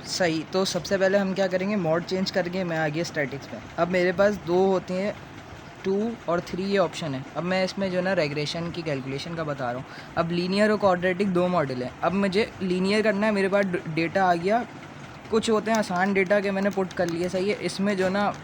सही। तो सबसे पहले हम क्या करेंगे, मोड चेंज करके मैं आ गया स्टैटिक्स में। अब मेरे पास दो होते हैं, 2 और 3 ये ऑप्शन है। अब मैं इसमें जो है ना रेग्रेशन की कैलकुलेशन का बता रहा हूँ। अब लीनियर और क्वाड्रेटिक दो मॉडल हैं। अब मुझे लीनियर करना है, मेरे पास डेटा आ गया, कुछ होते हैं आसान डेटा के मैंने पुट कर लिए, सही है। इसमें जो ना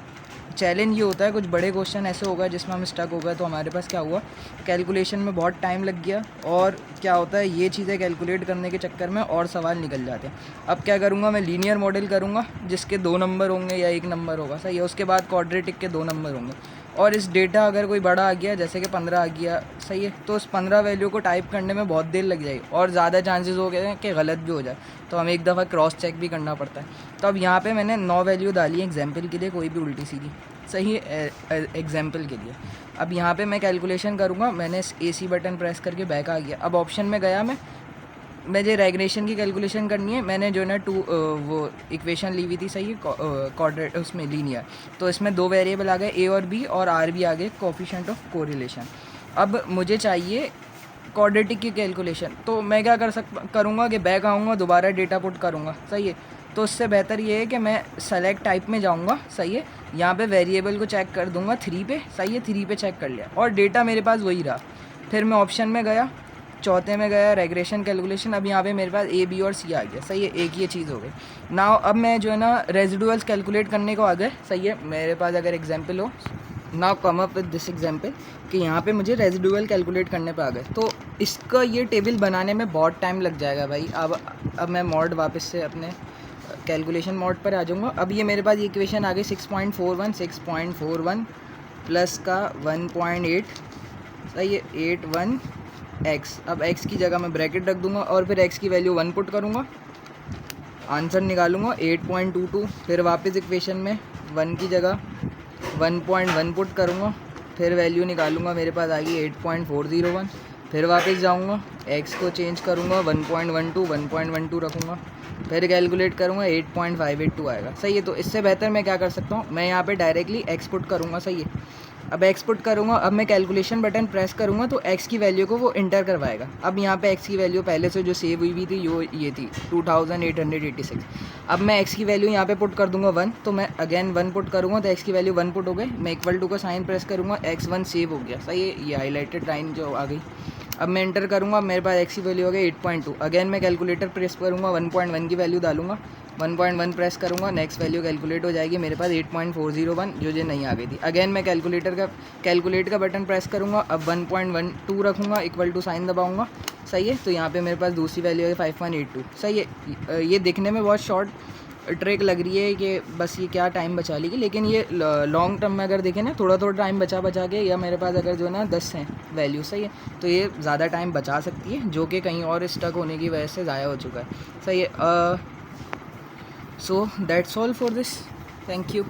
चैलेंज ये होता है, कुछ बड़े क्वेश्चन ऐसे हो गए जिसमें हम स्टक हो गए, तो हमारे पास क्या हुआ, कैलकुलेशन में बहुत टाइम लग गया। और क्या होता है, ये चीज़ें कैलकुलेट करने के चक्कर में और सवाल निकल जाते हैं। अब क्या करूँगा, मैं लीनियर मॉडल करूँगा जिसके 2 नंबर होंगे या 1 नंबर होगा, सही है। उसके बाद क्वाड्रेटिक के 2 नंबर होंगे। और इस डेटा अगर कोई बड़ा आ गया, जैसे कि 15 आ गया, सही है, तो उस 15 वैल्यू को टाइप करने में बहुत देर लग जाएगी और ज़्यादा चांसेस हो गए हैं कि गलत भी हो जाए, तो हमें एक दफ़ा क्रॉस चेक भी करना पड़ता है। तो अब यहाँ पे मैंने 9 वैल्यू डाली है एग्जाम्पल के लिए, कोई भी उल्टी सीधी, सही है, एग्जाम्पल के लिए। अब यहाँ पे मैं कैलकुलेशन करूँगा, मैंने AC बटन प्रेस करके बैक आ गया। अब ऑप्शन में गया मुझे रेग्रेशन की कैलकुलेशन करनी है। मैंने जो है ना वो इक्वेशन ली हुई थी, सही है, क्वाड्रेट उसमें लीनियर। तो इसमें 2 वेरिएबल आ गए, A और B, और R भी आ गए, कोफिशिएंट ऑफ कोरिलेशन। अब मुझे चाहिए क्वाड्रेटिक की कैलकुलेशन, तो मैं क्या करूँगा कि बैक आऊँगा, दोबारा डेटा पुट करूँगा, सही है। तो उससे बेहतर ये है कि मैं सेलेक्ट टाइप में जाऊँगा, सही है, यहाँ पे वेरिएबल को चेक कर दूँगा 3 पे, सही है, 3 पे चेक कर लिया और डेटा मेरे पास वही रहा। फिर मैं ऑप्शन में गया, चौथे में गया रेग्रेशन कैलकुलेशन। अब यहाँ पे मेरे पास A, B और C आ गया, सही है, एक ये चीज़ हो गई। नाउ अब मैं जो है ना रेजिडुअल्स कैलकुलेट करने को आ गए, सही है। मेरे पास अगर एग्जाम्पल हो, now come up with this example कि यहाँ पे मुझे रेजिडुअल कैलकुलेट करने पे आ गए, तो इसका ये टेबल बनाने में बहुत टाइम लग जाएगा भाई। अब मैं मॉड वापस से अपने कैलकुलेशन मोड पर आ जाऊँगा। अब ये मेरे पास ये इक्वेशन आ गई 6.41 प्लस का 1.8, सही है, 81 x। अब x की जगह मैं ब्रैकेट रख दूंगा और फिर x की वैल्यू 1 पुट करूँगा, आंसर निकालूंगा 8.22। फिर वापस इक्वेशन में 1 की जगह 1.1 पुट करूँगा, फिर वैल्यू निकालूंगा, मेरे पास आ गई 8.401। फिर वापस जाऊँगा, x को चेंज करूँगा, 1.12 रखूँगा, फिर कैलकुलेट करूँगा, 8.582 आएगा, सही है। तो इससे बेहतर मैं क्या कर सकता हूँ, मैं यहाँ पे डायरेक्टली x पुट करूँगा, सही है। अब x पुट करूँगा, अब मैं कैलकुलेशन बटन प्रेस करूँगा तो x की वैल्यू को वो इंटर करवाएगा। अब यहाँ पे x की वैल्यू पहले से जो सेव हुई थी ये थी 2886। अब मैं x की वैल्यू यहाँ पे पुट कर दूँगा 1, तो मैं अगेन 1 पुट करूँगा तो x की वैल्यू 1 पुट हो गई। मैं इक्वल टू का साइन प्रेस करूँगा, x1 सेव हो गया, सही है, ये हाईलाइटेड लाइन जो आ गई। अब मैं एंटर करूँगा, मेरे पास x की वैल्यू हो गई 8.2। अगेन मैं कैलकुलेटर प्रेस करूँगा, 1.1 की वैल्यू डालूंगा, 1.1 प्रेस करूँगा, नेक्स्ट वैल्यू कैलकुलेट हो जाएगी, मेरे पास 8.401 जो नहीं आ गई थी। अगेन मैं कैलकुलेट का बटन प्रेस करूँगा, अब 1.12 रखूँगा, इक्वल टू साइन दबाऊँगा, सही है। तो यहाँ पे मेरे पास दूसरी वैल्यू है 5.82, सही है। ये दिखने में बहुत शॉर्ट ट्रिक लग रही है कि बस ये क्या टाइम बचा लेगी, लेकिन ये लॉन्ग टर्म में अगर देखें ना, थोड़ा टाइम बचा के, या मेरे पास अगर जो है ना 10 हैं वैल्यू, सही है, तो ये ज़्यादा टाइम बचा सकती है, जो कि कहीं और स्टक होने की वजह से ज़ाया हो चुका है, सही है। So that's all for this, thank you.